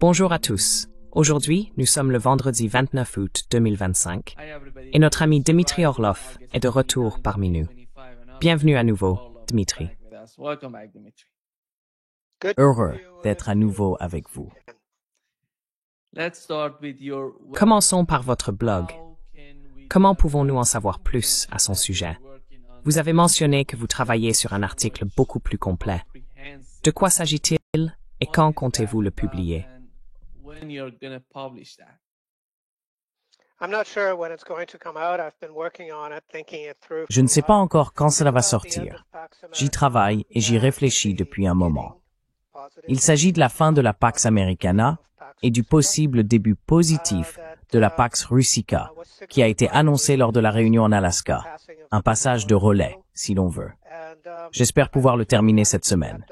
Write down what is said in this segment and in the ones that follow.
Bonjour à tous. Aujourd'hui, nous sommes le vendredi 29 août 2025 et notre ami Dmitry Orlov est de retour parmi nous. Bienvenue à nouveau, Dmitry. Heureux d'être à nouveau avec vous. Commençons par votre blog. Comment pouvons-nous en savoir plus à son sujet? Vous avez mentionné que vous travaillez sur un article beaucoup plus complet. De quoi s'agit-il et quand comptez-vous le publier? Je ne sais pas encore quand cela va sortir. J'y travaille et j'y réfléchis depuis un moment. Il s'agit de la fin de la Pax Americana et du possible début positif de la Pax Russica, qui a été annoncé lors de la réunion en Alaska. Un passage de relais, si l'on veut. J'espère pouvoir le terminer cette semaine.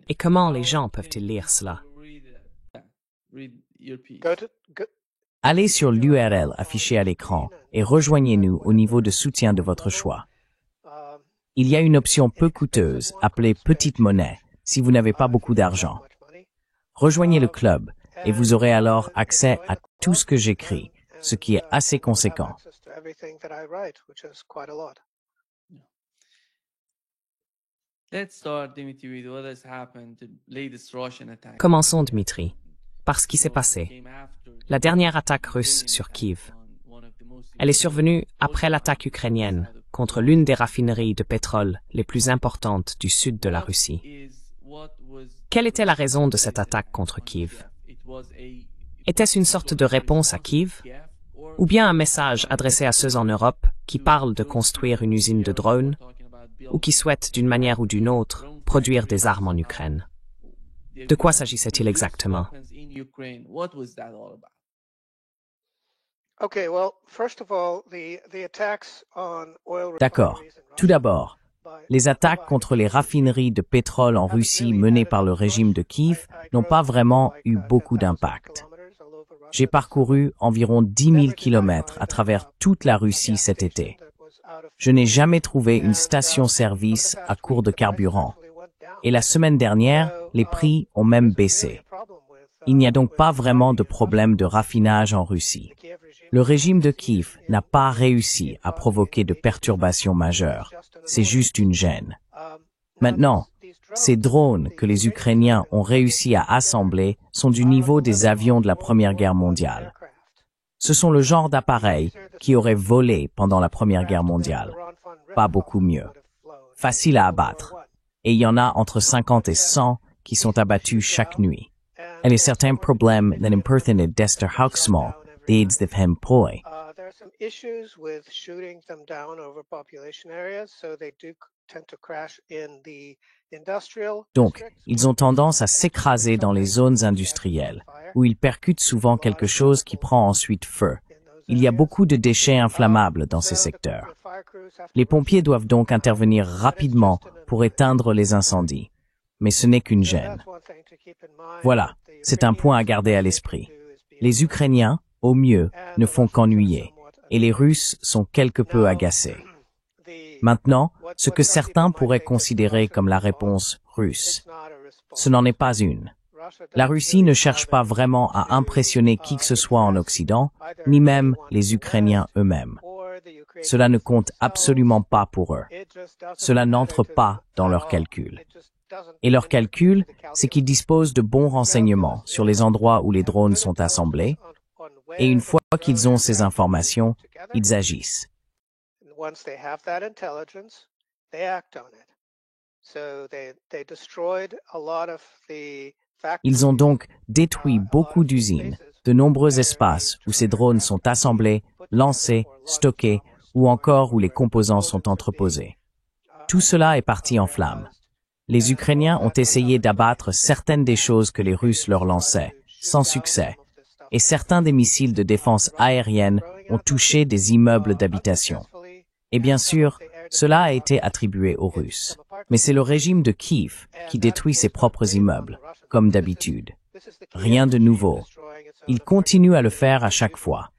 Et comment les gens peuvent-ils lire cela? Allez sur l'URL affichée à l'écran et rejoignez-nous au niveau de soutien de votre choix. Il y a une option peu coûteuse appelée Petite Monnaie si vous n'avez pas beaucoup d'argent. Rejoignez le club et vous aurez alors accès à tout ce que j'écris, ce qui est assez conséquent. Commençons, Dmitry, par ce qui s'est passé. La dernière attaque russe sur Kiev. Elle est survenue après l'attaque ukrainienne contre l'une des raffineries de pétrole les plus importantes du sud de la Russie. Quelle était la raison de cette attaque contre Kiev? Était-ce une sorte de réponse à Kiev? Ou bien un message adressé à ceux en Europe qui parlent de construire une usine de drones ou qui souhaitent d'une manière ou d'une autre produire des armes en Ukraine? De quoi s'agissait-il exactement? D'accord. Tout d'abord, les attaques contre les raffineries de pétrole en Russie menées par le régime de Kiev n'ont pas vraiment eu beaucoup d'impact. J'ai parcouru environ 10 000 kilomètres à travers toute la Russie cet été. Je n'ai jamais trouvé une station-service à court de carburant. Et la semaine dernière, les prix ont même baissé. Il n'y a donc pas vraiment de problème de raffinage en Russie. Le régime de Kiev n'a pas réussi à provoquer de perturbations majeures. C'est juste une gêne. Maintenant, ces drones que les Ukrainiens ont réussi à assembler sont du niveau des avions de la Première Guerre mondiale. Ce sont le genre d'appareils qui auraient volé pendant la Première Guerre mondiale. Pas beaucoup mieux. Facile à abattre. Et il y en a entre 50 et 100 qui sont abattus chaque nuit. Et les certains problèmes d'un impertinent d'ester Hauksmal, d'aids de Hempoi. Donc, ils ont tendance à s'écraser dans les zones industrielles, où ils percutent souvent quelque chose qui prend ensuite feu. Il y a beaucoup de déchets inflammables dans ces secteurs. Les pompiers doivent donc intervenir rapidement pour éteindre les incendies. Mais ce n'est qu'une gêne. Voilà, c'est un point à garder à l'esprit. Les Ukrainiens, au mieux, ne font qu'ennuyer, et les Russes sont quelque peu agacés. Maintenant, ce que certains pourraient considérer comme la réponse russe, ce n'en est pas une. La Russie ne cherche pas vraiment à impressionner qui que ce soit en Occident, ni même les Ukrainiens eux-mêmes. Cela ne compte absolument pas pour eux. Cela n'entre pas dans leurs calculs. Et leur calcul, c'est qu'ils disposent de bons renseignements sur les endroits où les drones sont assemblés, et une fois qu'ils ont ces informations, ils agissent. Ils ont donc détruit beaucoup d'usines, de nombreux espaces où ces drones sont assemblés, lancés, stockés, ou encore où les composants sont entreposés. Tout cela est parti en flammes. Les Ukrainiens ont essayé d'abattre certaines des choses que les Russes leur lançaient, sans succès, et certains des missiles de défense aérienne ont touché des immeubles d'habitation. Et bien sûr, cela a été attribué aux Russes. Mais c'est le régime de Kiev qui détruit ses propres immeubles, comme d'habitude. Rien de nouveau. Ils continuent à le faire à chaque fois.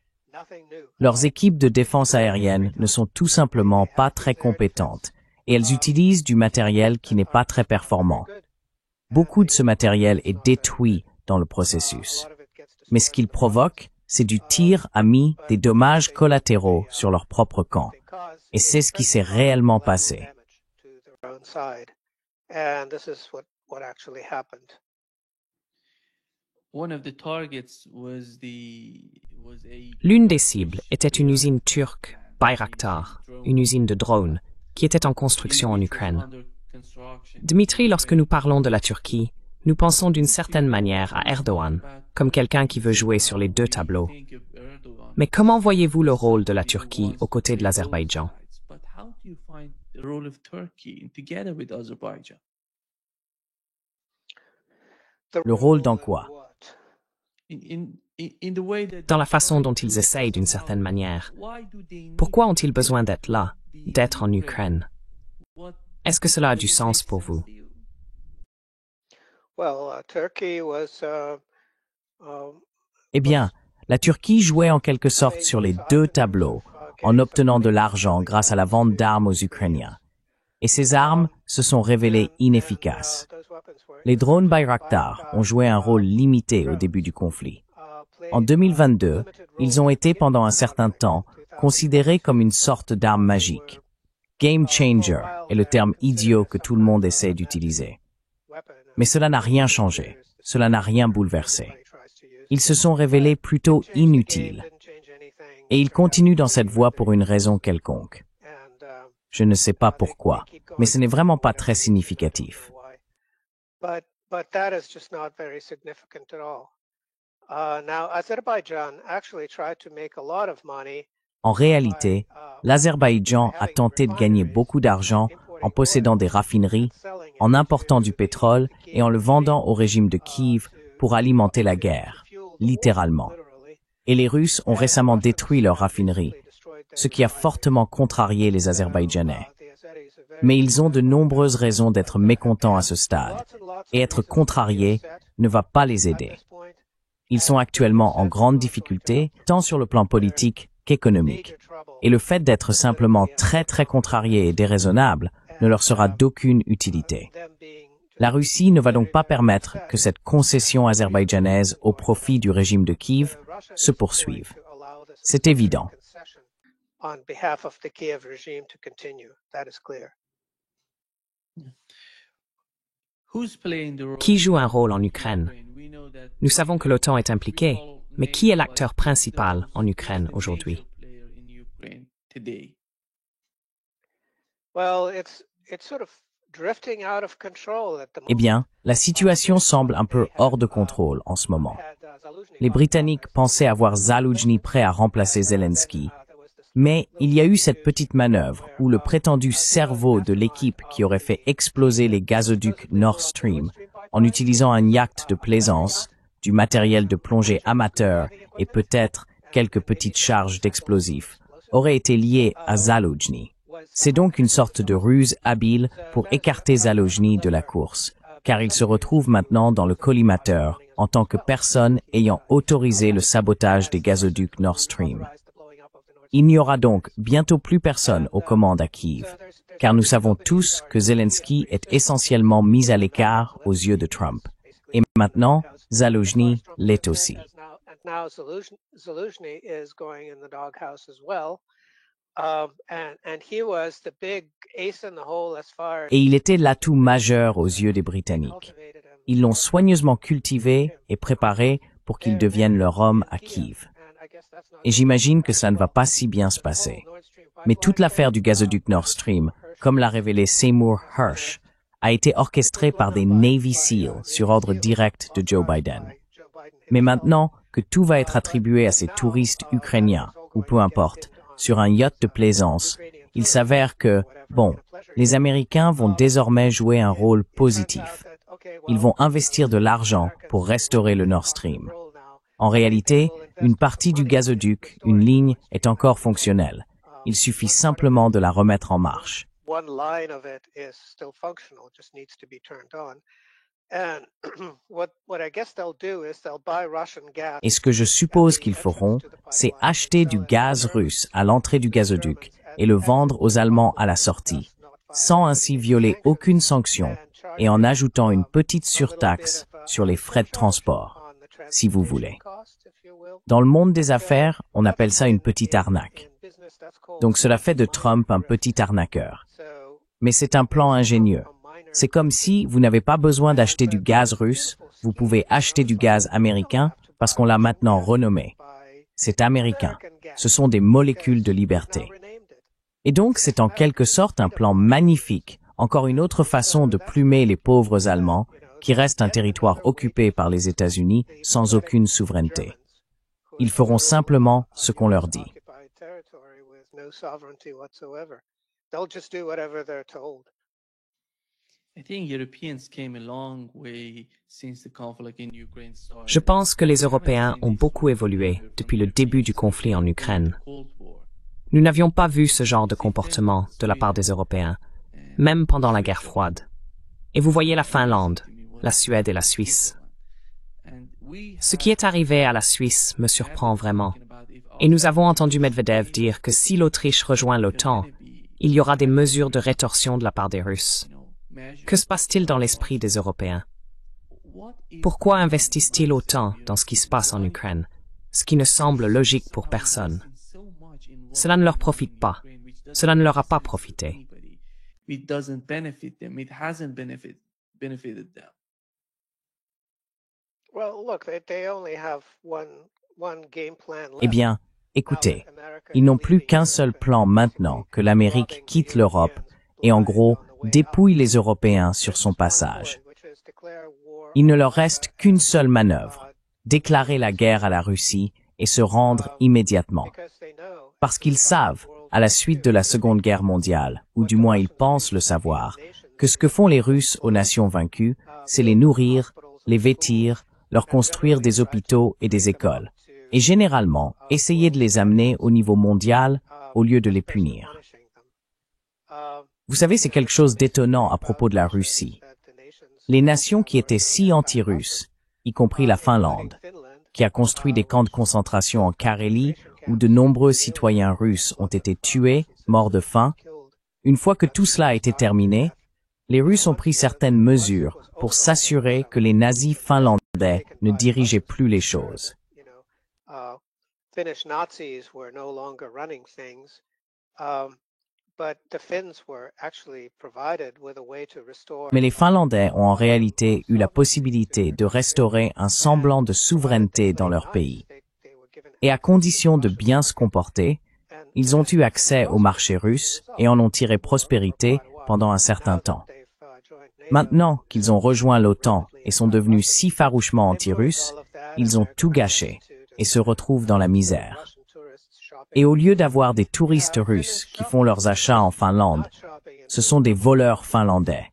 Leurs équipes de défense aérienne ne sont tout simplement pas très compétentes et elles utilisent du matériel qui n'est pas très performant. Beaucoup de ce matériel est détruit dans le processus. Mais ce qu'il provoque, c'est du tir ami, des dommages collatéraux sur leur propre camp. Et c'est ce qui s'est réellement passé. L'une des cibles était une usine turque, Bayraktar, une usine de drones, qui était en construction en Ukraine. Dmitri, lorsque nous parlons de la Turquie, nous pensons d'une certaine manière à Erdogan, comme quelqu'un qui veut jouer sur les deux tableaux. Mais comment voyez-vous le rôle de la Turquie aux côtés de l'Azerbaïdjan? Le rôle dans quoi? Dans la façon dont ils essayent d'une certaine manière. Pourquoi ont-ils besoin d'être là, d'être en Ukraine? Est-ce que cela a du sens pour vous? Eh bien, la Turquie jouait en quelque sorte sur les deux tableaux, en obtenant de l'argent grâce à la vente d'armes aux Ukrainiens. Et ces armes se sont révélées inefficaces. Les drones Bayraktar ont joué un rôle limité au début du conflit. En 2022, ils ont été pendant un certain temps considérés comme une sorte d'arme magique. Game changer est le terme idiot que tout le monde essaie d'utiliser. Mais cela n'a rien changé, cela n'a rien bouleversé. Ils se sont révélés plutôt inutiles. Et ils continuent dans cette voie pour une raison quelconque. Je ne sais pas pourquoi, mais ce n'est vraiment pas très significatif. En réalité, l'Azerbaïdjan a tenté de gagner beaucoup d'argent en possédant des raffineries, en important du pétrole et en le vendant au régime de Kiev pour alimenter la guerre, littéralement. Et les Russes ont récemment détruit leurs raffineries, ce qui a fortement contrarié les Azerbaïdjanais. Mais ils ont de nombreuses raisons d'être mécontents à ce stade, et être contrariés ne va pas les aider. Ils sont actuellement en grande difficulté, tant sur le plan politique qu'économique. Et le fait d'être simplement très contrariés et déraisonnables ne leur sera d'aucune utilité. La Russie ne va donc pas permettre que cette concession azerbaïdjanaise au profit du régime de Kiev se poursuive. C'est évident. Qui joue un rôle en Ukraine? Nous savons que l'OTAN est impliquée, mais qui est l'acteur principal en Ukraine aujourd'hui? Eh bien, la situation semble un peu hors de contrôle en ce moment. Les Britanniques pensaient avoir Zaloujny prêt à remplacer Zelensky, mais il y a eu cette petite manœuvre où le prétendu cerveau de l'équipe qui aurait fait exploser les gazoducs Nord Stream en utilisant un yacht de plaisance, du matériel de plongée amateur et peut-être quelques petites charges d'explosifs, aurait été lié à Zaloujny. C'est donc une sorte de ruse habile pour écarter Zaloujny de la course, car il se retrouve maintenant dans le collimateur en tant que personne ayant autorisé le sabotage des gazoducs Nord Stream. Il n'y aura donc bientôt plus personne aux commandes à Kiev, car nous savons tous que Zelensky est essentiellement mis à l'écart aux yeux de Trump. Et maintenant, Zaloujny l'est aussi. Et il était l'atout majeur aux yeux des Britanniques. Ils l'ont soigneusement cultivé et préparé pour qu'il devienne leur homme à Kiev. Et j'imagine que ça ne va pas si bien se passer. Mais toute l'affaire du gazoduc Nord Stream, comme l'a révélé Seymour Hersh, a été orchestrée par des Navy SEAL sur ordre direct de Joe Biden. Mais maintenant que tout va être attribué à ces touristes ukrainiens, ou peu importe, sur un yacht de plaisance, il s'avère que, les Américains vont désormais jouer un rôle positif. Ils vont investir de l'argent pour restaurer le Nord Stream. En réalité, une partie du gazoduc, une ligne, est encore fonctionnelle. Il suffit simplement de la remettre en marche. Et ce que je suppose qu'ils feront, c'est acheter du gaz russe à l'entrée du gazoduc et le vendre aux Allemands à la sortie, sans ainsi violer aucune sanction et en ajoutant une petite surtaxe sur les frais de transport, si vous voulez. Dans le monde des affaires, on appelle ça une petite arnaque. Donc cela fait de Trump un petit arnaqueur. Mais c'est un plan ingénieux. C'est comme si vous n'avez pas besoin d'acheter du gaz russe, vous pouvez acheter du gaz américain parce qu'on l'a maintenant renommé. C'est américain. Ce sont des molécules de liberté. Et donc c'est en quelque sorte un plan magnifique, encore une autre façon de plumer les pauvres Allemands, qui restent un territoire occupé par les États-Unis sans aucune souveraineté. Ils feront simplement ce qu'on leur dit. Je pense que les Européens ont beaucoup évolué depuis le début du conflit en Ukraine. Nous n'avions pas vu ce genre de comportement de la part des Européens, même pendant la guerre froide. Et vous voyez la Finlande, la Suède et la Suisse. Ce qui est arrivé à la Suisse me surprend vraiment. Et nous avons entendu Medvedev dire que si l'Autriche rejoint l'OTAN, il y aura des mesures de rétorsion de la part des Russes. Que se passe-t-il dans l'esprit des Européens? Pourquoi investissent-ils autant dans ce qui se passe en Ukraine, ce qui ne semble logique pour personne? Cela ne leur profite pas. Cela ne leur a pas profité. Eh bien, écoutez, ils n'ont plus qu'un seul plan maintenant que l'Amérique quitte l'Europe et en gros dépouille les Européens sur son passage. Il ne leur reste qu'une seule manœuvre, déclarer la guerre à la Russie et se rendre immédiatement. Parce qu'ils savent, à la suite de la Seconde Guerre mondiale, ou du moins ils pensent le savoir, que ce que font les Russes aux nations vaincues, c'est les nourrir, les vêtir, leur construire des hôpitaux et des écoles, et généralement essayer de les amener au niveau mondial au lieu de les punir. Vous savez, c'est quelque chose d'étonnant à propos de la Russie. Les nations qui étaient si anti-russes, y compris la Finlande, qui a construit des camps de concentration en Carélie où de nombreux citoyens russes ont été tués, morts de faim, une fois que tout cela a été terminé, les Russes ont pris certaines mesures pour s'assurer que les nazis finlandais ne dirigeaient plus les choses. Mais les Finlandais ont en réalité eu la possibilité de restaurer un semblant de souveraineté dans leur pays. Et à condition de bien se comporter, ils ont eu accès au marché russe et en ont tiré prospérité pendant un certain temps. Maintenant qu'ils ont rejoint l'OTAN et sont devenus si farouchement anti-russes, ils ont tout gâché et se retrouvent dans la misère. Et au lieu d'avoir des touristes russes qui font leurs achats en Finlande, ce sont des voleurs finlandais.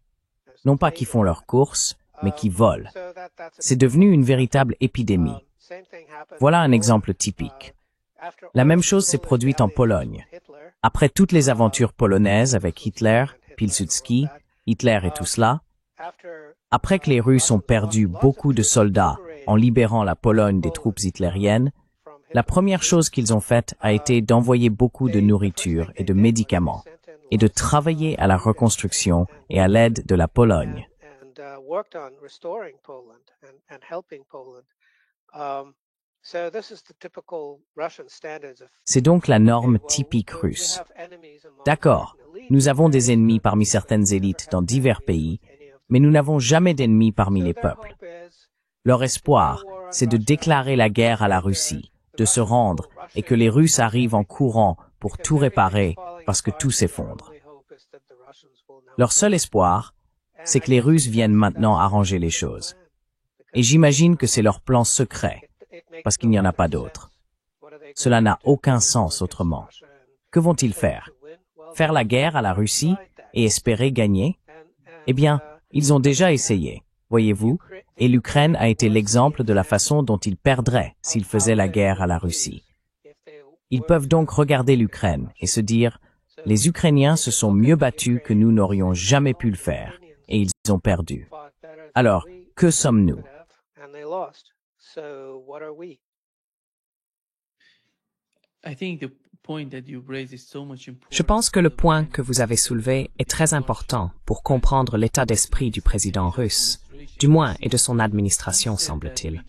Non pas qui font leurs courses, mais qui volent. C'est devenu une véritable épidémie. Voilà un exemple typique. La même chose s'est produite en Pologne. Après toutes les aventures polonaises avec Hitler, Pilsudski, Hitler et tout cela, après que les Russes ont perdu beaucoup de soldats en libérant la Pologne des troupes hitlériennes, la première chose qu'ils ont faite a été d'envoyer beaucoup de nourriture et de médicaments et de travailler à la reconstruction et à l'aide de la Pologne. C'est donc la norme typique russe. D'accord, nous avons des ennemis parmi certaines élites dans divers pays, mais nous n'avons jamais d'ennemis parmi les peuples. Leur espoir, c'est de déclarer la guerre à la Russie, de se rendre et que les Russes arrivent en courant pour tout réparer parce que tout s'effondre. Leur seul espoir, c'est que les Russes viennent maintenant arranger les choses. Et j'imagine que c'est leur plan secret, parce qu'il n'y en a pas d'autre. Cela n'a aucun sens autrement. Que vont-ils faire? Faire la guerre à la Russie et espérer gagner? Eh bien, ils ont déjà essayé, voyez-vous, et l'Ukraine a été l'exemple de la façon dont ils perdraient s'ils faisaient la guerre à la Russie. Ils peuvent donc regarder l'Ukraine et se dire « Les Ukrainiens se sont mieux battus que nous n'aurions jamais pu le faire, et ils ont perdu. Alors, que sommes-nous » Je pense que le point que vous avez soulevé est très important pour comprendre l'état d'esprit du président russe, du moins et de son administration, semble-t-il.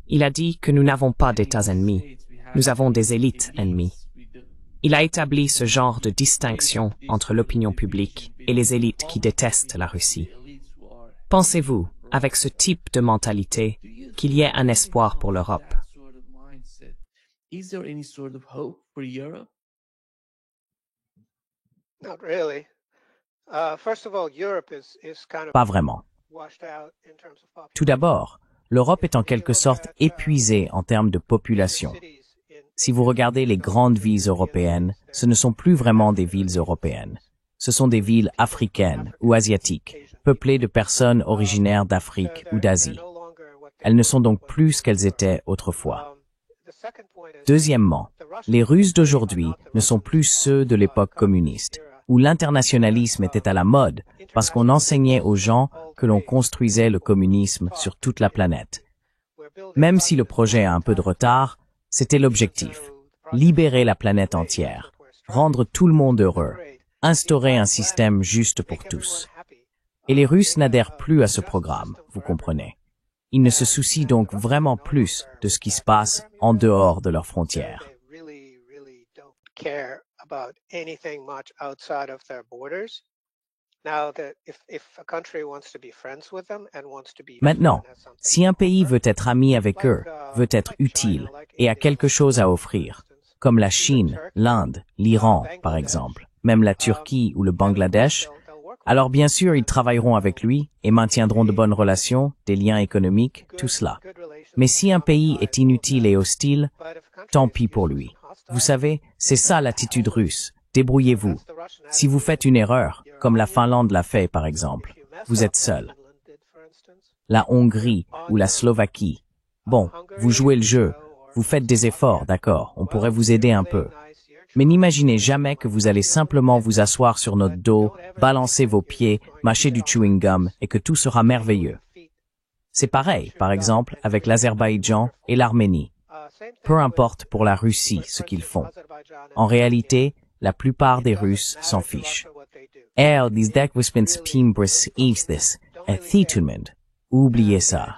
Il a dit que nous n'avons pas d'États ennemis, nous avons des élites ennemies. Il a établi ce genre de distinction entre l'opinion publique et les élites qui détestent la Russie. Pensez-vous, avec ce type de mentalité, qu'il y ait un espoir pour l'Europe? Pas vraiment. Tout d'abord, l'Europe est en quelque sorte épuisée en termes de population. Si vous regardez les grandes villes européennes, ce ne sont plus vraiment des villes européennes. Ce sont des villes africaines ou asiatiques, peuplées de personnes originaires d'Afrique ou d'Asie. Elles ne sont donc plus ce qu'elles étaient autrefois. Deuxièmement, les Russes d'aujourd'hui ne sont plus ceux de l'époque communiste, où l'internationalisme était à la mode parce qu'on enseignait aux gens que l'on construisait le communisme sur toute la planète. Même si le projet a un peu de retard, c'était l'objectif. Libérer la planète entière, rendre tout le monde heureux, instaurer un système juste pour tous. Et les Russes n'adhèrent plus à ce programme, vous comprenez. Ils ne se soucient donc vraiment plus de ce qui se passe en dehors de leurs frontières. Maintenant, si un pays veut être ami avec eux, veut être utile et a quelque chose à offrir, comme la Chine, l'Inde, l'Iran, par exemple, même la Turquie ou le Bangladesh, alors bien sûr ils travailleront avec lui et maintiendront de bonnes relations, des liens économiques, tout cela. Mais si un pays est inutile et hostile, tant pis pour lui. Vous savez, c'est ça l'attitude russe. Débrouillez-vous. Si vous faites une erreur, comme la Finlande l'a fait par exemple, vous êtes seul. La Hongrie ou la Slovaquie. Bon, vous jouez le jeu, vous faites des efforts, d'accord, on pourrait vous aider un peu. Mais n'imaginez jamais que vous allez simplement vous asseoir sur notre dos, balancer vos pieds, mâcher du chewing-gum et que tout sera merveilleux. C'est pareil, par exemple, avec l'Azerbaïdjan et l'Arménie. Peu importe pour la Russie ce qu'ils font. En réalité, la plupart des Russes s'en fichent. Oubliez ça.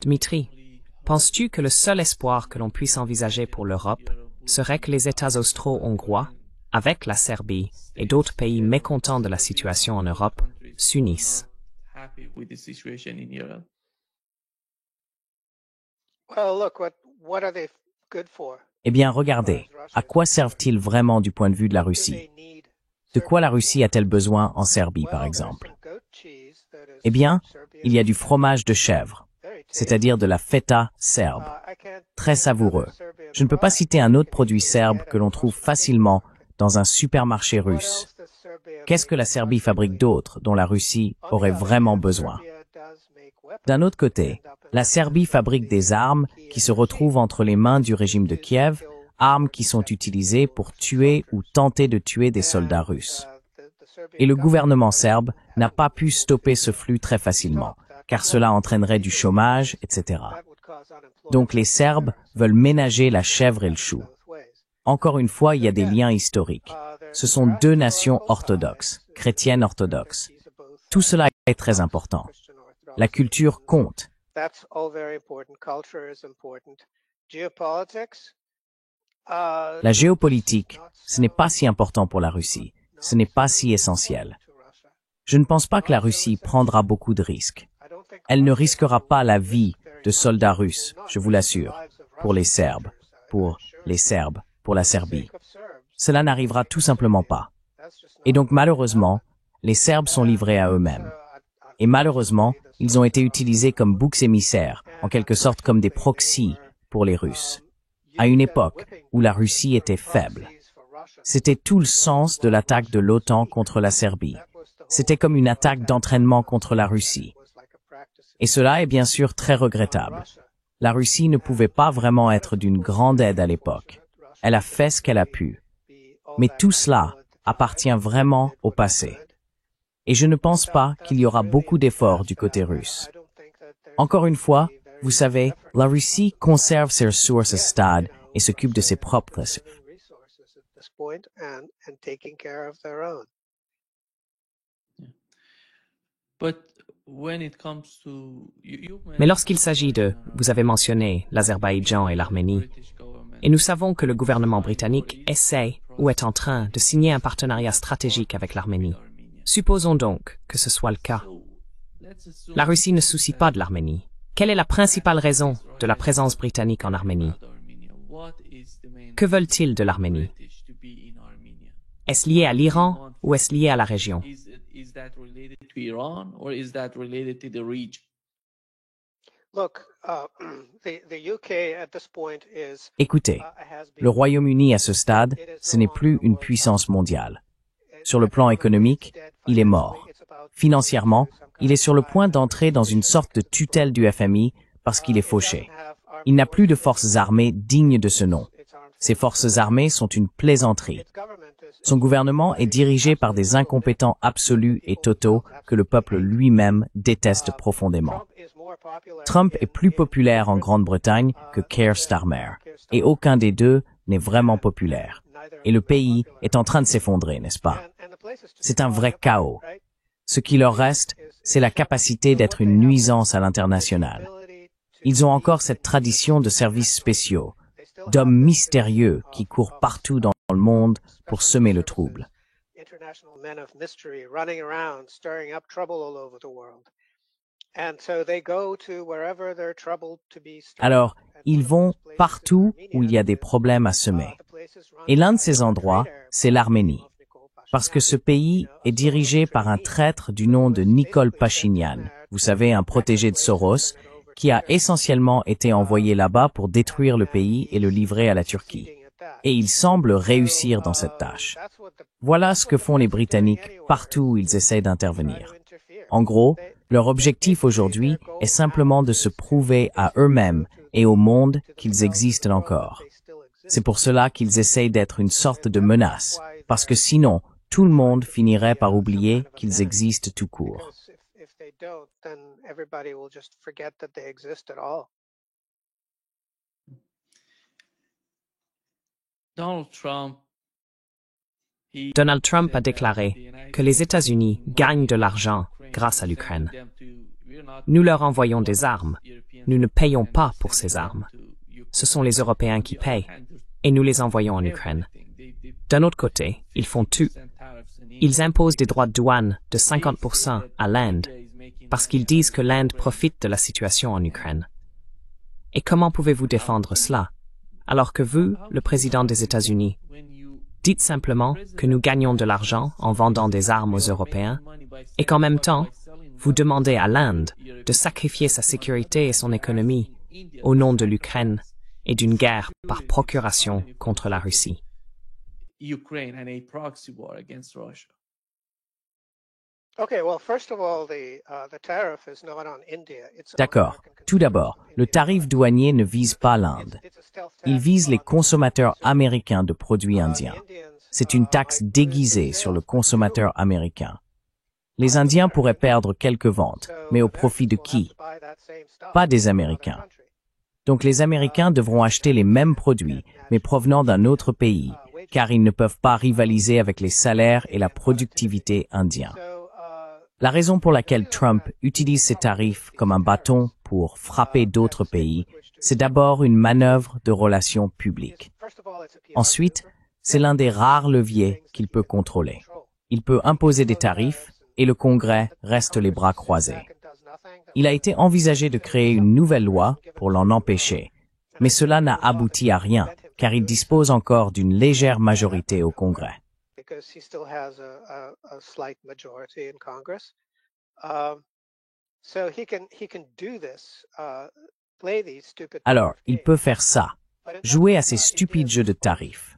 Dmitri, penses-tu que le seul espoir que l'on puisse envisager pour l'Europe serait que les États austro-hongrois, avec la Serbie et d'autres pays mécontents de la situation en Europe, s'unissent? Eh bien, regardez, à quoi servent-ils vraiment du point de vue de la Russie? De quoi la Russie a-t-elle besoin en Serbie, par exemple? Eh bien, il y a du fromage de chèvre, c'est-à-dire de la feta serbe, très savoureux. Je ne peux pas citer un autre produit serbe que l'on trouve facilement dans un supermarché russe. Qu'est-ce que la Serbie fabrique d'autre dont la Russie aurait vraiment besoin? D'un autre côté, la Serbie fabrique des armes qui se retrouvent entre les mains du régime de Kiev, armes qui sont utilisées pour tuer ou tenter de tuer des soldats russes. Et le gouvernement serbe n'a pas pu stopper ce flux très facilement, car cela entraînerait du chômage, etc. Donc les Serbes veulent ménager la chèvre et le chou. Encore une fois, il y a des liens historiques. Ce sont deux nations orthodoxes, chrétiennes orthodoxes. Tout cela est très important. La culture compte. La géopolitique, ce n'est pas si important pour la Russie. Ce n'est pas si essentiel. Je ne pense pas que la Russie prendra beaucoup de risques. Elle ne risquera pas la vie de soldats russes, je vous l'assure, pour la Serbie. Cela n'arrivera tout simplement pas. Et donc malheureusement, les Serbes sont livrés à eux-mêmes. Et malheureusement, ils ont été utilisés comme boucs émissaires, en quelque sorte comme des proxys pour les Russes, à une époque où la Russie était faible. C'était tout le sens de l'attaque de l'OTAN contre la Serbie. C'était comme une attaque d'entraînement contre la Russie. Et cela est bien sûr très regrettable. La Russie ne pouvait pas vraiment être d'une grande aide à l'époque. Elle a fait ce qu'elle a pu. Mais tout cela appartient vraiment au passé. Et je ne pense pas qu'il y aura beaucoup d'efforts du côté russe. Encore une fois, vous savez, la Russie conserve ses ressources stades et s'occupe de ses propres ressources. Mais lorsqu'il s'agit de, vous avez mentionné l'Azerbaïdjan et l'Arménie, et nous savons que le gouvernement britannique essaie ou est en train de signer un partenariat stratégique avec l'Arménie. Supposons donc que ce soit le cas. La Russie ne se soucie pas de l'Arménie. Quelle est la principale raison de la présence britannique en Arménie? Que veulent-ils de l'Arménie? Est-ce lié à l'Iran ou est-ce lié à la région? Écoutez, le Royaume-Uni à ce stade, ce n'est plus une puissance mondiale. Sur le plan économique, il est mort. Financièrement, il est sur le point d'entrer dans une sorte de tutelle du FMI parce qu'il est fauché. Il n'a plus de forces armées dignes de ce nom. Ces forces armées sont une plaisanterie. Son gouvernement est dirigé par des incompétents absolus et totaux que le peuple lui-même déteste profondément. Trump est plus populaire en Grande-Bretagne que Keir Starmer, et aucun des deux n'est vraiment populaire. Et le pays est en train de s'effondrer, n'est-ce pas? C'est un vrai chaos. Ce qui leur reste, c'est la capacité d'être une nuisance à l'international. Ils ont encore cette tradition de services spéciaux, d'hommes mystérieux qui courent partout dans le monde pour semer le trouble. Alors, ils vont partout où il y a des problèmes à semer. Et l'un de ces endroits, c'est l'Arménie. Parce que ce pays est dirigé par un traître du nom de Nikol Pachinian, vous savez, un protégé de Soros, qui a essentiellement été envoyé là-bas pour détruire le pays et le livrer à la Turquie. Et il semble réussir dans cette tâche. Voilà ce que font les Britanniques partout où ils essaient d'intervenir. En gros, leur objectif aujourd'hui est simplement de se prouver à eux-mêmes et au monde qu'ils existent encore. C'est pour cela qu'ils essayent d'être une sorte de menace, parce que sinon, tout le monde finirait par oublier qu'ils existent tout court. Donald Trump a déclaré que les États-Unis gagnent de l'argent grâce à l'Ukraine. Nous leur envoyons des armes. Nous ne payons pas pour ces armes. Ce sont les Européens qui payent, et nous les envoyons en Ukraine. D'un autre côté, ils font tout. Ils imposent des droits de douane de 50% à l'Inde, parce qu'ils disent que l'Inde profite de la situation en Ukraine. Et comment pouvez-vous défendre cela, alors que vous, le président des États-Unis, dites simplement que nous gagnons de l'argent en vendant des armes aux Européens, et qu'en même temps, vous demandez à l'Inde de sacrifier sa sécurité et son économie au nom de l'Ukraine et d'une guerre par procuration contre la Russie. D'accord. Tout d'abord, le tarif douanier ne vise pas l'Inde. Il vise les consommateurs américains de produits indiens. C'est une taxe déguisée sur le consommateur américain. Les Indiens pourraient perdre quelques ventes, mais au profit de qui? Pas des Américains. Donc les Américains devront acheter les mêmes produits, mais provenant d'un autre pays, car ils ne peuvent pas rivaliser avec les salaires et la productivité indiens. La raison pour laquelle Trump utilise ces tarifs comme un bâton pour frapper d'autres pays, c'est d'abord une manœuvre de relations publiques. Ensuite, c'est l'un des rares leviers qu'il peut contrôler. Il peut imposer des tarifs et le Congrès reste les bras croisés. Il a été envisagé de créer une nouvelle loi pour l'en empêcher, mais cela n'a abouti à rien, car il dispose encore d'une légère majorité au Congrès. Alors, il peut faire ça, jouer à ces stupides jeux de tarifs.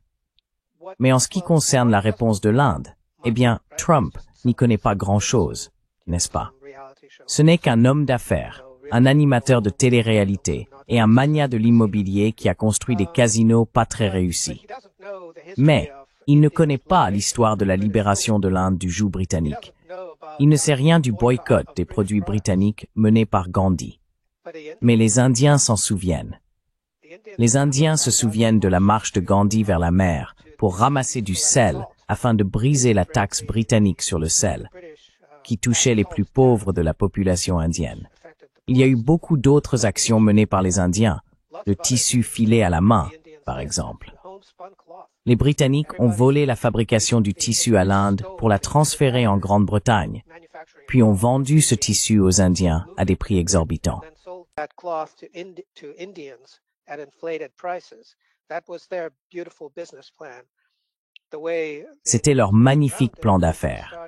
Mais en ce qui concerne la réponse de l'Inde, eh bien, Trump n'y connaît pas grand-chose, n'est-ce pas? Ce n'est qu'un homme d'affaires, un animateur de télé-réalité et un magnat de l'immobilier qui a construit des casinos pas très réussis. Mais il ne connaît pas l'histoire de la libération de l'Inde du joug britannique. Il ne sait rien du boycott des produits britanniques mené par Gandhi. Mais les Indiens s'en souviennent. Les Indiens se souviennent de la marche de Gandhi vers la mer pour ramasser du sel afin de briser la taxe britannique sur le sel, qui touchait les plus pauvres de la population indienne. Il y a eu beaucoup d'autres actions menées par les Indiens, le tissu filé à la main, par exemple. Les Britanniques ont volé la fabrication du tissu à l'Inde pour la transférer en Grande-Bretagne, puis ont vendu ce tissu aux Indiens à des prix exorbitants. C'était leur magnifique plan d'affaires.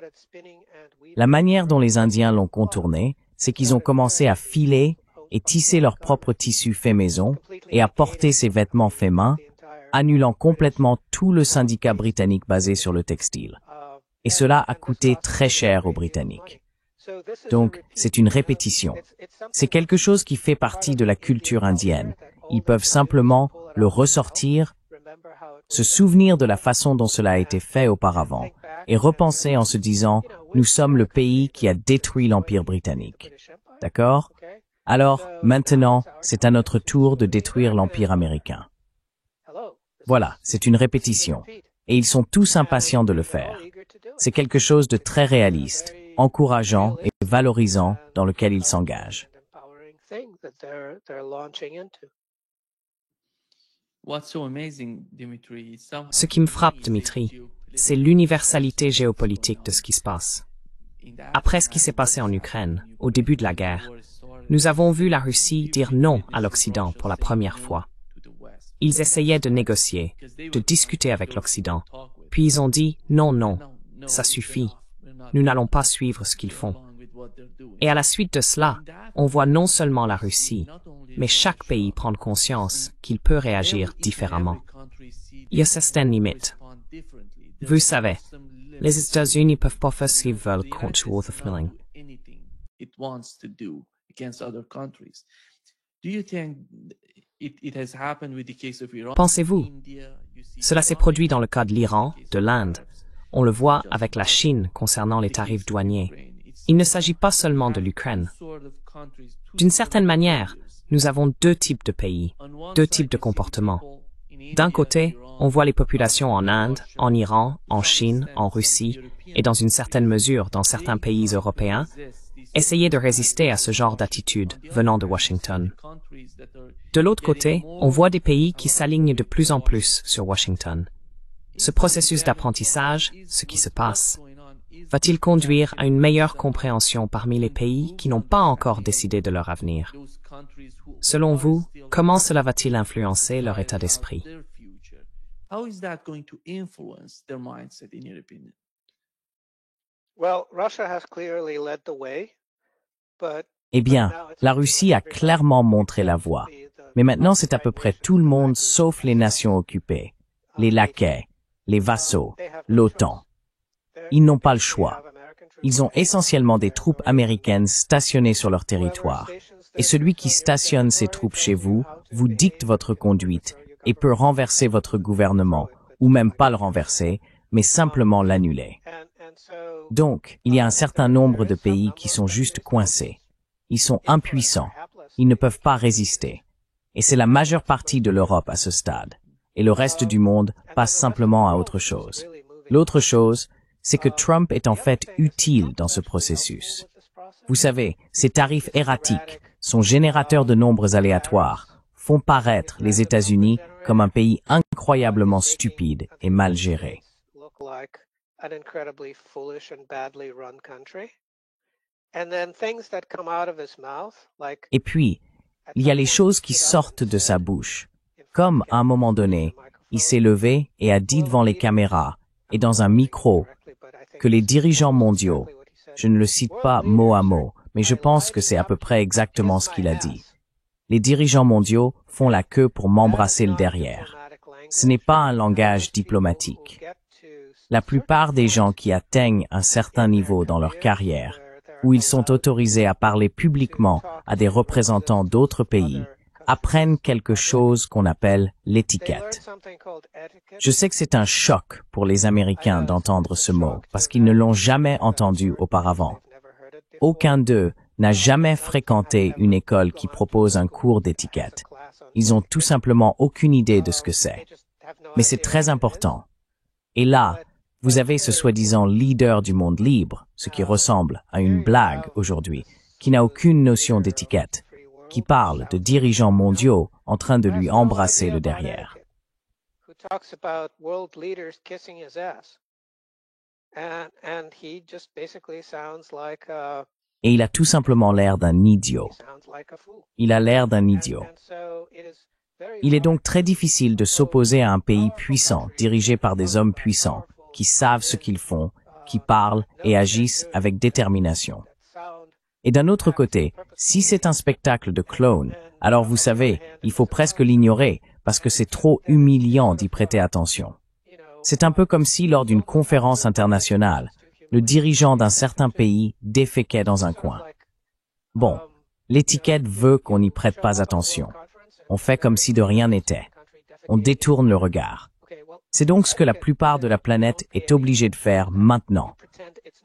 La manière dont les Indiens l'ont contourné, c'est qu'ils ont commencé à filer et tisser leur propre tissu fait maison et à porter ces vêtements faits main, annulant complètement tout le syndicat britannique basé sur le textile. Et cela a coûté très cher aux Britanniques. Donc, c'est une répétition. C'est quelque chose qui fait partie de la culture indienne. Ils peuvent simplement le ressortir, se souvenir de la façon dont cela a été fait auparavant, et repenser en se disant « Nous sommes le pays qui a détruit l'Empire britannique. » D'accord? Alors, maintenant, c'est à notre tour de détruire l'Empire américain. Voilà, c'est une répétition. Et ils sont tous impatients de le faire. C'est quelque chose de très réaliste, encourageant et valorisant dans lequel ils s'engagent. Ce qui me frappe, Dimitri, c'est l'universalité géopolitique de ce qui se passe. Après ce qui s'est passé en Ukraine, au début de la guerre, nous avons vu la Russie dire non à l'Occident pour la première fois. Ils essayaient de négocier, de discuter avec l'Occident, puis ils ont dit non, non, ça suffit, nous n'allons pas suivre ce qu'ils font. Et à la suite de cela, on voit non seulement la Russie, mais chaque pays prendre conscience qu'il peut réagir différemment. Il y a certaines limites. Vous savez, les États-Unis ne peuvent pas faire ce qu'ils veulent contre Waterfilling. Pensez-vous, cela s'est produit dans le cas de l'Iran, de l'Inde. On le voit avec la Chine concernant les tarifs douaniers. Il ne s'agit pas seulement de l'Ukraine. D'une certaine manière, nous avons deux types de pays, deux types de comportements. D'un côté, on voit les populations en Inde, en Iran, en Chine, en Russie, et dans une certaine mesure dans certains pays européens, essayer de résister à ce genre d'attitude venant de Washington. De l'autre côté, on voit des pays qui s'alignent de plus en plus sur Washington. Ce processus d'apprentissage, ce qui se passe, va-t-il conduire à une meilleure compréhension parmi les pays qui n'ont pas encore décidé de leur avenir? Selon vous, comment cela va-t-il influencer leur état d'esprit? Eh bien, la Russie a clairement montré la voie. Mais maintenant, c'est à peu près tout le monde sauf les nations occupées, les laquais, les vassaux, l'OTAN. Ils n'ont pas le choix. Ils ont essentiellement des troupes américaines stationnées sur leur territoire. Et celui qui stationne ses troupes chez vous, vous dicte votre conduite et peut renverser votre gouvernement, ou même pas le renverser, mais simplement l'annuler. Donc, il y a un certain nombre de pays qui sont juste coincés. Ils sont impuissants. Ils ne peuvent pas résister. Et c'est la majeure partie de l'Europe à ce stade. Et le reste du monde passe simplement à autre chose. L'autre chose, c'est que Trump est en fait utile dans ce processus. Vous savez, ces tarifs erratiques, son générateur de nombres aléatoires, font paraître les États-Unis comme un pays incroyablement stupide et mal géré. Et puis, il y a les choses qui sortent de sa bouche, comme à un moment donné, il s'est levé et a dit devant les caméras et dans un micro que les dirigeants mondiaux, je ne le cite pas mot à mot, mais je pense que c'est à peu près exactement ce qu'il a dit. Les dirigeants mondiaux font la queue pour m'embrasser le derrière. Ce n'est pas un langage diplomatique. La plupart des gens qui atteignent un certain niveau dans leur carrière, où ils sont autorisés à parler publiquement à des représentants d'autres pays, apprennent quelque chose qu'on appelle l'étiquette. Je sais que c'est un choc pour les Américains d'entendre ce mot, parce qu'ils ne l'ont jamais entendu auparavant. Aucun d'eux n'a jamais fréquenté une école qui propose un cours d'étiquette. Ils ont tout simplement aucune idée de ce que c'est. Mais c'est très important. Et là, vous avez ce soi-disant leader du monde libre, ce qui ressemble à une blague aujourd'hui, qui n'a aucune notion d'étiquette, qui parle de dirigeants mondiaux en train de lui embrasser le derrière. Et il a tout simplement l'air d'un idiot. Il a l'air d'un idiot. Il est donc très difficile de s'opposer à un pays puissant, dirigé par des hommes puissants, qui savent ce qu'ils font, qui parlent et agissent avec détermination. Et d'un autre côté, si c'est un spectacle de clown, alors vous savez, il faut presque l'ignorer, parce que c'est trop humiliant d'y prêter attention. C'est un peu comme si, lors d'une conférence internationale, le dirigeant d'un certain pays déféquait dans un coin. Bon, l'étiquette veut qu'on n'y prête pas attention. On fait comme si de rien n'était. On détourne le regard. C'est donc ce que la plupart de la planète est obligée de faire maintenant,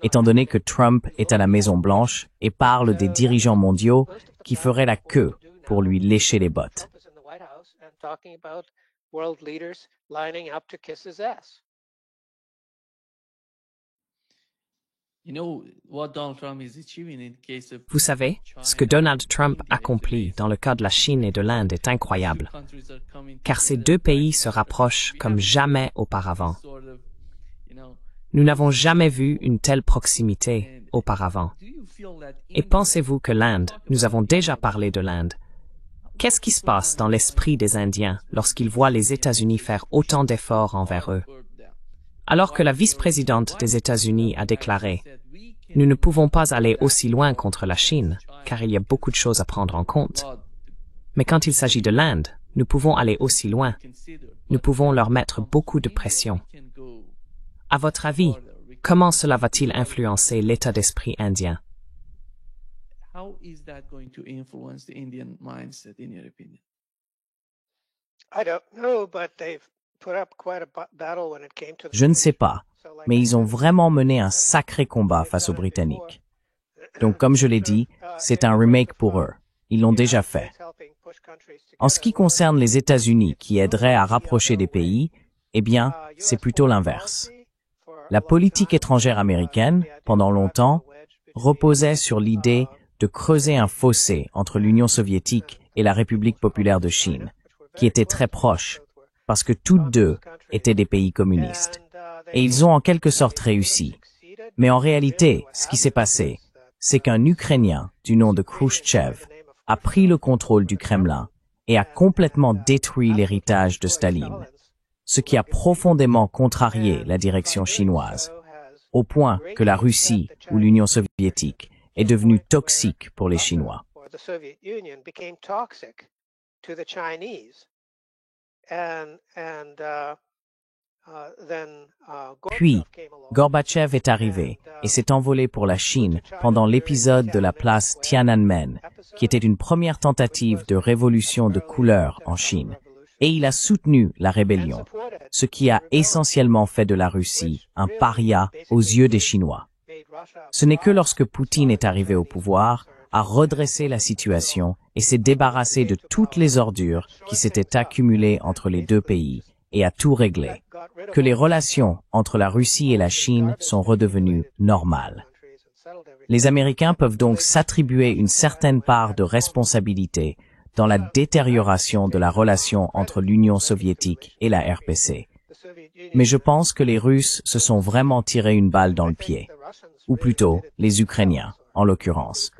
étant donné que Trump est à la Maison-Blanche et parle des dirigeants mondiaux qui feraient la queue pour lui lécher les bottes. Vous savez, ce que Donald Trump accomplit dans le cas de la Chine et de l'Inde est incroyable, car ces deux pays se rapprochent comme jamais auparavant. Nous n'avons jamais vu une telle proximité auparavant. Et pensez-vous que l'Inde, nous avons déjà parlé de l'Inde, qu'est-ce qui se passe dans l'esprit des Indiens lorsqu'ils voient les États-Unis faire autant d'efforts envers eux? Alors que la vice-présidente des États-Unis a déclaré « Nous ne pouvons pas aller aussi loin contre la Chine, car il y a beaucoup de choses à prendre en compte. Mais quand il s'agit de l'Inde, nous pouvons aller aussi loin. Nous pouvons leur mettre beaucoup de pression. » À votre avis, comment cela va-t-il influencer l'état d'esprit indien? Je ne sais pas, mais ils ont vraiment mené un sacré combat face aux Britanniques. Donc, comme je l'ai dit, c'est un remake pour eux. Ils l'ont déjà fait. En ce qui concerne les États-Unis qui aideraient à rapprocher des pays, eh bien, c'est plutôt l'inverse. La politique étrangère américaine, pendant longtemps, reposait sur l'idée de creuser un fossé entre l'Union soviétique et la République populaire de Chine, qui étaient très proches, parce que toutes deux étaient des pays communistes. Et ils ont en quelque sorte réussi. Mais en réalité, ce qui s'est passé, c'est qu'un Ukrainien du nom de Khrouchtchev a pris le contrôle du Kremlin et a complètement détruit l'héritage de Staline, ce qui a profondément contrarié la direction chinoise, au point que la Russie ou l'Union soviétique est devenue toxique pour les Chinois. Puis, Gorbatchev est arrivé et s'est envolé pour la Chine pendant l'épisode de la place Tiananmen, qui était une première tentative de révolution de couleur en Chine. Et il a soutenu la rébellion, ce qui a essentiellement fait de la Russie un paria aux yeux des Chinois. Ce n'est que lorsque Poutine est arrivé au pouvoir, a redressé la situation et s'est débarrassé de toutes les ordures qui s'étaient accumulées entre les deux pays et a tout réglé, que les relations entre la Russie et la Chine sont redevenues normales. Les Américains peuvent donc s'attribuer une certaine part de responsabilité dans la détérioration de la relation entre l'Union soviétique et la RPC. Mais je pense que les Russes se sont vraiment tiré une balle dans le pied, ou plutôt les Ukrainiens, en l'occurrence.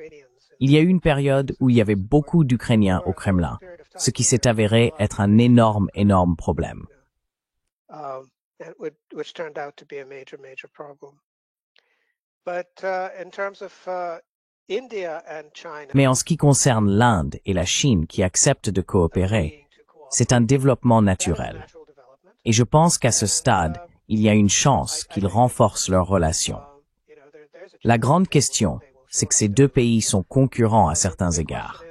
Il y a eu une période où il y avait beaucoup d'Ukrainiens au Kremlin, ce qui s'est avéré être un énorme problème. Mais en ce qui concerne l'Inde et la Chine qui acceptent de coopérer, c'est un développement naturel. Et je pense qu'à ce stade, il y a une chance qu'ils renforcent leurs relations. La grande question, c'est que ces deux pays sont concurrents à certains égards.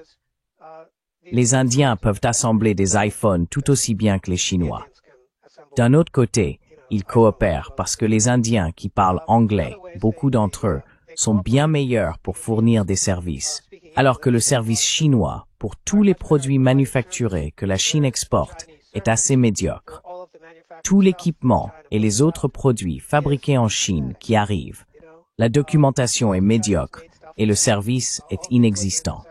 Les Indiens peuvent assembler des iPhones tout aussi bien que les Chinois. D'un autre côté, ils coopèrent parce que les Indiens qui parlent anglais, beaucoup d'entre eux, sont bien meilleurs pour fournir des services, alors que le service chinois, pour tous les produits manufacturés que la Chine exporte, est assez médiocre. Tout l'équipement et les autres produits fabriqués en Chine qui arrivent, la documentation est médiocre et le service est inexistant.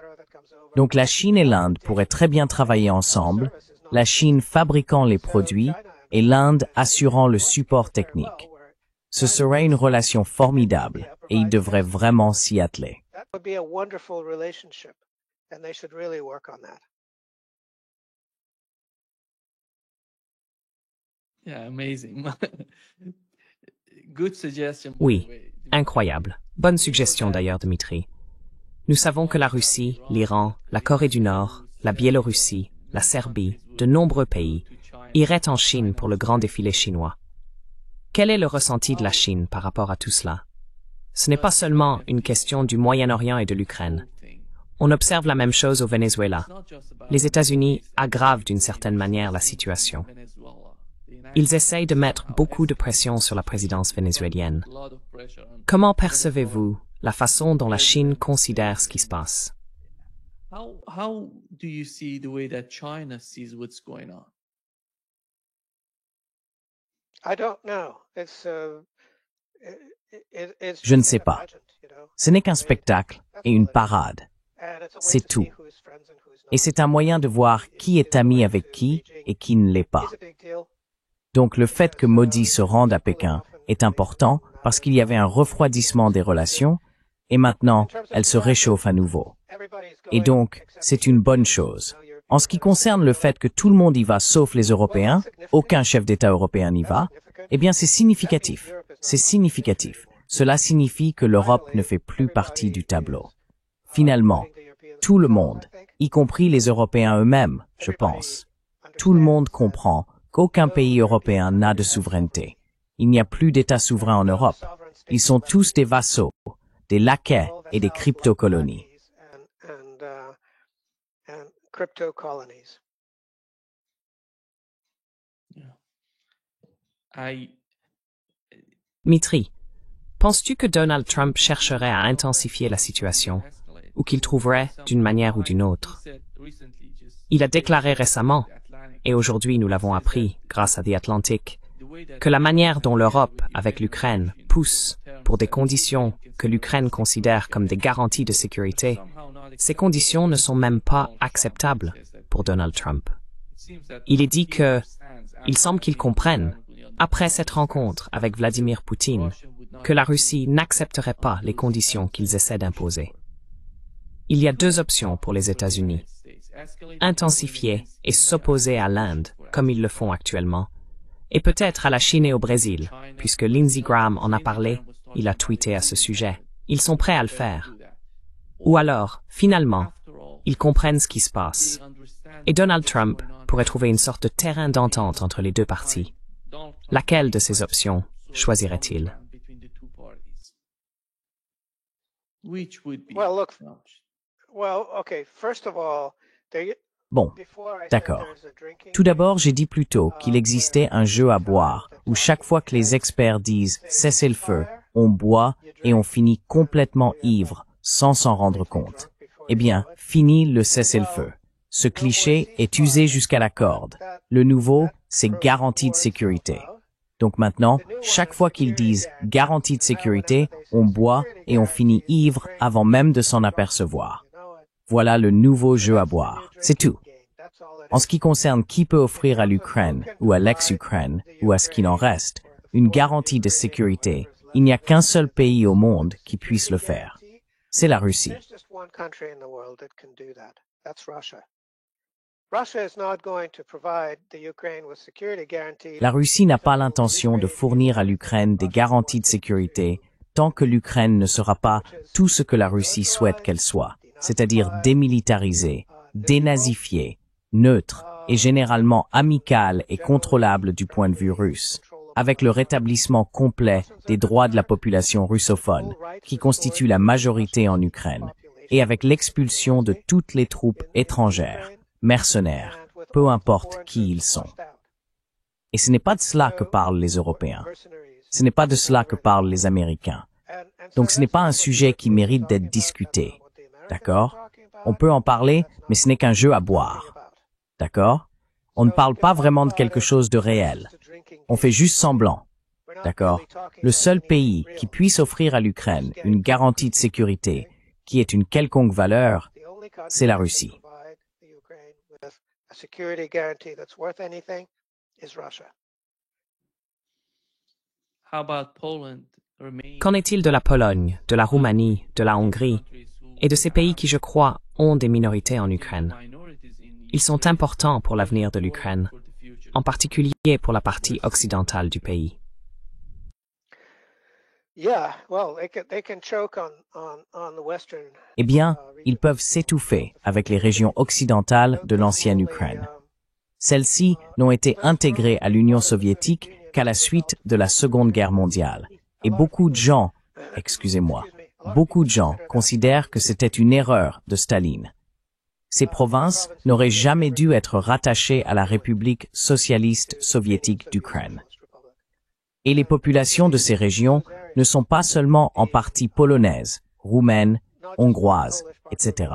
Donc la Chine et l'Inde pourraient très bien travailler ensemble, la Chine fabriquant les produits et l'Inde assurant le support technique. Ce serait une relation formidable et ils devraient vraiment s'y atteler. Oui, incroyable. Bonne suggestion d'ailleurs, Dmitri. Nous savons que la Russie, l'Iran, la Corée du Nord, la Biélorussie, la Serbie, de nombreux pays, iraient en Chine pour le grand défilé chinois. Quel est le ressenti de la Chine par rapport à tout cela? Ce n'est pas seulement une question du Moyen-Orient et de l'Ukraine. On observe la même chose au Venezuela. Les États-Unis aggravent d'une certaine manière la situation. Ils essayent de mettre beaucoup de pression sur la présidence vénézuélienne. Comment percevez-vous la façon dont la Chine considère ce qui se passe? Je ne sais pas. Ce n'est qu'un spectacle et une parade. C'est tout. Et c'est un moyen de voir qui est ami avec qui et qui ne l'est pas. Donc le fait que Modi se rende à Pékin est important parce qu'il y avait un refroidissement des relations et maintenant elles se réchauffent à nouveau. Et donc, c'est une bonne chose. En ce qui concerne le fait que tout le monde y va sauf les Européens, aucun chef d'État européen n'y va, eh bien c'est significatif. C'est significatif. Cela signifie que l'Europe ne fait plus partie du tableau. Finalement, tout le monde, y compris les Européens eux-mêmes, je pense, tout le monde comprend qu'aucun pays européen n'a de souveraineté. Il n'y a plus d'État souverain en Europe. Ils sont tous des vassaux, des laquais et des crypto-colonies. Dmitri, penses-tu que Donald Trump chercherait à intensifier la situation, ou qu'il trouverait d'une manière ou d'une autre? Il a déclaré récemment, et aujourd'hui nous l'avons appris grâce à The Atlantic, que la manière dont l'Europe, avec l'Ukraine, pousse pour des conditions que l'Ukraine considère comme des garanties de sécurité, ces conditions ne sont même pas acceptables pour Donald Trump. Il est dit que, il semble qu'il comprenne, après cette rencontre avec Vladimir Poutine, que la Russie n'accepterait pas les conditions qu'ils essaient d'imposer. Il y a deux options pour les États-Unis. Intensifier et s'opposer à l'Inde, comme ils le font actuellement, et peut-être à la Chine et au Brésil, puisque Lindsey Graham en a parlé, il a tweeté à ce sujet. Ils sont prêts à le faire. Ou alors, finalement, ils comprennent ce qui se passe. Et Donald Trump pourrait trouver une sorte de terrain d'entente entre les deux parties. Laquelle de ces options choisirait-il? Bon, d'accord. Tout d'abord, j'ai dit plus tôt qu'il existait un jeu à boire, où chaque fois que les experts disent « cessez le feu », on boit et on finit complètement ivre, sans s'en rendre compte. Eh bien, fini le cessez-le-feu. Ce cliché est usé jusqu'à la corde. Le nouveau, c'est garantie de sécurité. Donc maintenant, chaque fois qu'ils disent « garantie de sécurité », on boit et on finit ivre avant même de s'en apercevoir. Voilà le nouveau jeu à boire. C'est tout. En ce qui concerne qui peut offrir à l'Ukraine, ou à l'ex-Ukraine, ou à ce qu'il en reste, une garantie de sécurité, il n'y a qu'un seul pays au monde qui puisse le faire. C'est la Russie. La Russie n'a pas l'intention de fournir à l'Ukraine des garanties de sécurité tant que l'Ukraine ne sera pas tout ce que la Russie souhaite qu'elle soit, c'est-à-dire démilitarisée, dénazifiée, neutre et généralement amicale et contrôlable du point de vue russe, avec le rétablissement complet des droits de la population russophone, qui constitue la majorité en Ukraine, et avec l'expulsion de toutes les troupes étrangères, mercenaires, peu importe qui ils sont. Et ce n'est pas de cela que parlent les Européens. Ce n'est pas de cela que parlent les Américains. Donc ce n'est pas un sujet qui mérite d'être discuté. D'accord? On peut en parler, mais ce n'est qu'un jeu à boire. D'accord? On ne parle pas vraiment de quelque chose de réel. On fait juste semblant. D'accord? Le seul pays qui puisse offrir à l'Ukraine une garantie de sécurité qui ait une quelconque valeur, c'est la Russie. Qu'en est-il de la Pologne, de la Roumanie, de la Hongrie et de ces pays qui, je crois, ont des minorités en Ukraine? Ils sont importants pour l'avenir de l'Ukraine, en particulier pour la partie occidentale du pays. Eh bien, ils peuvent s'étouffer avec les régions occidentales de l'ancienne Ukraine. Celles-ci n'ont été intégrées à l'Union soviétique qu'à la suite de la Seconde Guerre mondiale. Et beaucoup de gens considèrent que c'était une erreur de Staline. Ces provinces n'auraient jamais dû être rattachées à la République socialiste soviétique d'Ukraine. Et les populations de ces régions ne sont pas seulement en partie polonaises, roumaines, hongroises, etc.,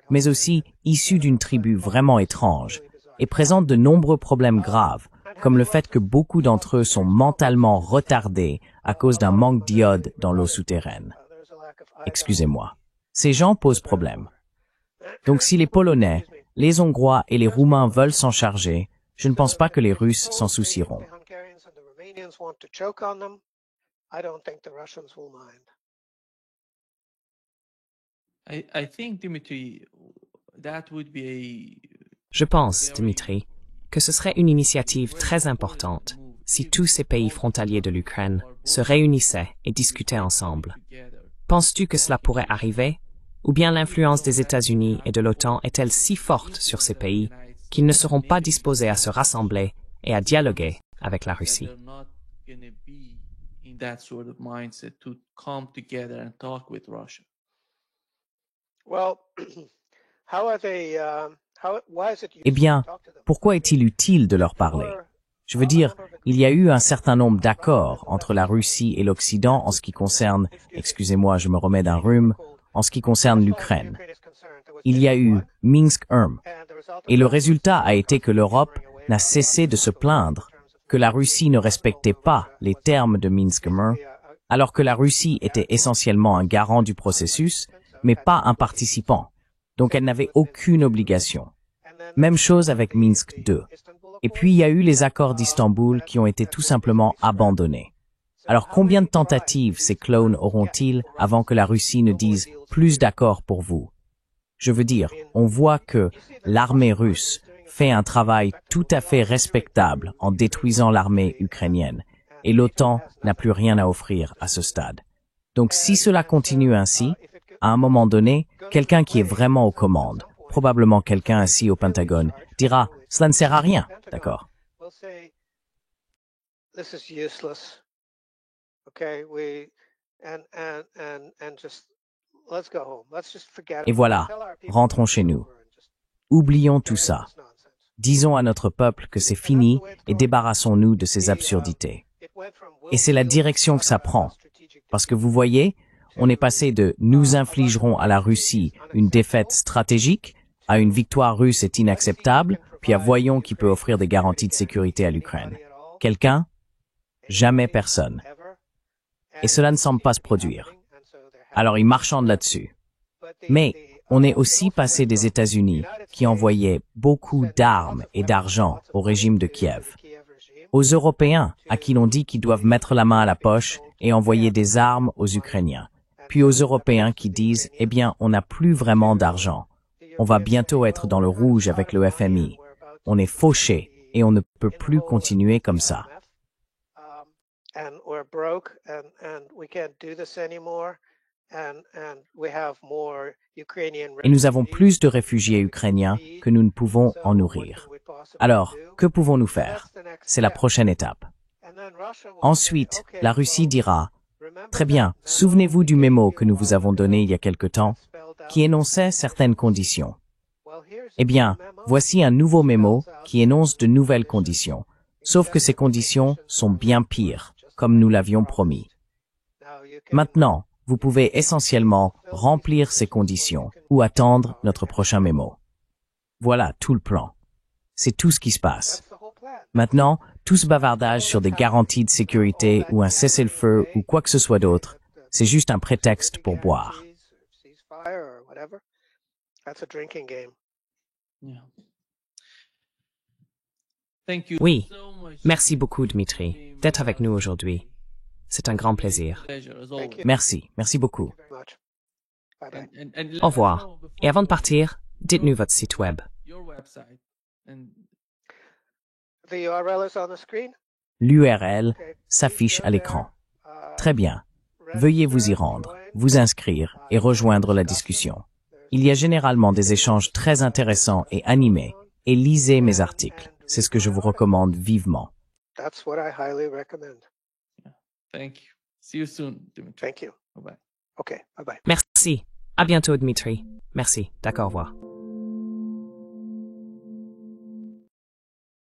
mais aussi issues d'une tribu vraiment étrange et présentent de nombreux problèmes graves, comme le fait que beaucoup d'entre eux sont mentalement retardés à cause d'un manque d'iode dans l'eau souterraine. Excusez-moi. Ces gens posent problème. Donc si les Polonais, les Hongrois et les Roumains veulent s'en charger, je ne pense pas que les Russes s'en soucieront. Je pense, Dimitri, que ce serait une initiative très importante si tous ces pays frontaliers de l'Ukraine se réunissaient et discutaient ensemble. Penses-tu que cela pourrait arriver? Ou bien l'influence des États-Unis et de l'OTAN est-elle si forte sur ces pays qu'ils ne seront pas disposés à se rassembler et à dialoguer avec la Russie? Eh bien, pourquoi est-il utile de leur parler? Je veux dire, il y a eu un certain nombre d'accords entre la Russie et l'Occident en ce qui concerne, excusez-moi, je me remets d'un rhume, en ce qui concerne l'Ukraine. Il y a eu Minsk I, et le résultat a été que l'Europe n'a cessé de se plaindre que la Russie ne respectait pas les termes de Minsk I, alors que la Russie était essentiellement un garant du processus, mais pas un participant. Donc elle n'avait aucune obligation. Même chose avec Minsk II. Et puis il y a eu les accords d'Istanbul qui ont été tout simplement abandonnés. Alors combien de tentatives ces clones auront-ils avant que la Russie ne dise « plus d'accords pour vous ». Je veux dire, on voit que l'armée russe fait un travail tout à fait respectable en détruisant l'armée ukrainienne, et l'OTAN n'a plus rien à offrir à ce stade. Donc si cela continue ainsi, à un moment donné, quelqu'un qui est vraiment aux commandes, probablement quelqu'un assis au Pentagone, dira « cela ne sert à rien », d'accord? Et voilà, rentrons chez nous. Oublions tout ça. Disons à notre peuple que c'est fini et débarrassons-nous de ces absurdités. Et c'est la direction que ça prend. Parce que vous voyez, on est passé de « nous infligerons à la Russie une défaite stratégique » à « une victoire russe est inacceptable », puis à « voyons qui peut offrir des garanties de sécurité à l'Ukraine ». Quelqu'un? Jamais personne. Et cela ne semble pas se produire. Alors ils marchandent là-dessus. Mais on est aussi passé des États-Unis qui envoyaient beaucoup d'armes et d'argent au régime de Kiev, aux Européens à qui l'on dit qu'ils doivent mettre la main à la poche et envoyer des armes aux Ukrainiens, puis aux Européens qui disent « eh bien, on n'a plus vraiment d'argent. On va bientôt être dans le rouge avec le FMI. On est fauché et on ne peut plus continuer comme ça. » Et nous avons plus de réfugiés ukrainiens que nous ne pouvons en nourrir. Alors, que pouvons-nous faire? C'est la prochaine étape. Ensuite, la Russie dira « Très bien, souvenez-vous du mémo que nous vous avons donné il y a quelque temps, qui énonçait certaines conditions. Eh bien, voici un nouveau mémo qui énonce de nouvelles conditions, sauf que ces conditions sont bien pires, comme nous l'avions promis. Maintenant, vous pouvez essentiellement remplir ces conditions ou attendre notre prochain mémo. Voilà tout le plan. C'est tout ce qui se passe. Maintenant, tout ce bavardage sur des garanties de sécurité ou un cessez-le-feu ou quoi que ce soit d'autre, c'est juste un prétexte pour boire. Oui, merci beaucoup, Dmitri, d'être avec nous aujourd'hui. C'est un grand plaisir. Merci, merci beaucoup. Au revoir. Et avant de partir, dites-nous votre site web. L'URL s'affiche à l'écran. Très bien. Veuillez vous y rendre, vous inscrire et rejoindre la discussion. Il y a généralement des échanges très intéressants et animés, et lisez mes articles. C'est ce que je vous recommande vivement. That's what I highly recommend. Thank you. See you soon, Dimitri. Thank you. Bye-bye. Okay, bye-bye. Merci. À bientôt, Dmitri. Merci. D'accord, au revoir.